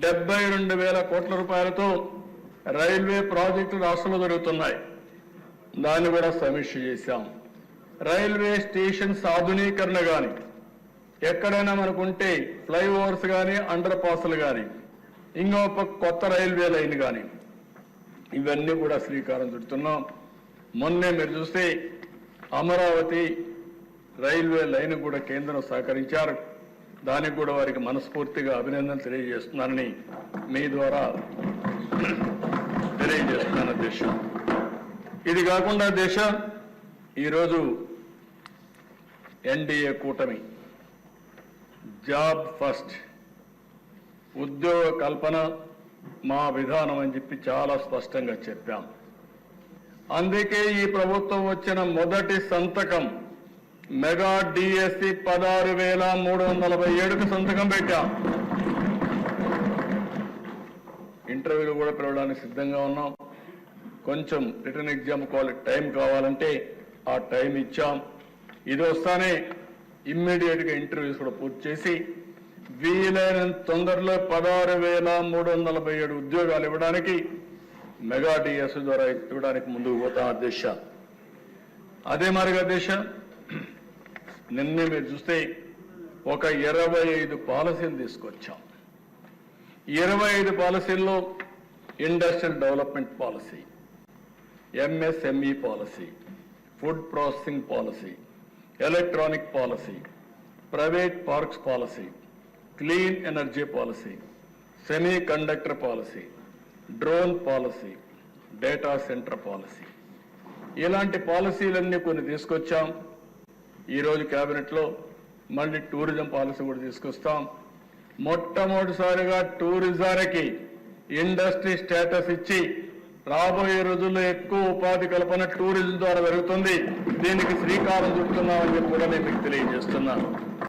72,000 కోట్ల రూపాయలతో రైల్వే ప్రాజెక్టులు రాష్ట్రంలో జరుగుతున్నాయి. దాన్ని కూడా సమీక్ష చేశాం. రైల్వే స్టేషన్స్ ఆధునీకరణ కానీ, ఎక్కడైనా మనకుంటే ఫ్లైఓవర్స్ కానీ, అండర్ పాస్లు కానీ, ఇంకొక కొత్త రైల్వే లైన్ కానీ, ఇవన్నీ కూడా శ్రీకారం చుడుతున్నాం. మొన్నే మీరు చూస్తే అమరావతి రైల్వే లైన్ కూడా కేంద్రం సహకరించారు. దానికి కూడా వారికి మనస్ఫూర్తిగా అభినందనలు తెలియజేస్తున్నానని మీ ద్వారా తెలియజేస్తున్నాను అధ్యక్ష. ఇది కాకుండా అధ్యక్ష, ఈరోజు ఎన్డీఏ కూటమి జాబ్ ఫస్ట్, ఉద్యోగ కల్పన మా విధానం అని చెప్పి చాలా స్పష్టంగా చెప్పాం. అందుకే ఈ ప్రభుత్వం వచ్చిన మొదటి సంతకం మెగా డిఎస్సి 16,347కు సంతకం పెట్టాం. ఇంటర్వ్యూలు కూడా పిలవడానికి సిద్ధంగా ఉన్నాం. కొంచెం రిటర్న్ ఎగ్జామ్ టైం కావాలంటే ఆ టైం ఇచ్చాం. ఇది వస్తానే ఇమ్మీడియట్గా ఇంటర్వ్యూస్ కూడా పూర్తి చేసి వీలైనంత తొందరలో 16,347 ఉద్యోగాలు ఇవ్వడానికి మెగా డిఎస్ ద్వారా ఇవ్వడానికి ముందుకు పోతాం అధ్యక్ష. అదే మరిగా అధ్యక్ష, నిన్నే మీరు చూస్తే ఒక 25 పాలసీలు తీసుకొచ్చాం. 25 పాలసీల్లో industrial development policy, MSME policy, food processing policy, electronic policy, private parks policy, clean energy policy, semiconductor policy, drone policy, data centre policy, ఇలాంటి పాలసీలన్నీ కొన్ని తీసుకొచ్చాం. ఈరోజు కేబినెట్లో మళ్ళీ టూరిజం పాలసీ కూడా తీసుకొస్తాం. మొట్టమొదటిసారిగా టూరిజానికి ఇండస్ట్రీ స్టేటస్ ఇచ్చి రాబోయే రోజుల్లో ఎక్కువ ఉపాధి కల్పన టూరిజం ద్వారా జరుగుతుంది. దీనికి శ్రీకారం చుడుతున్నామని చెప్పి కూడా నేను మీకు తెలియజేస్తున్నాను.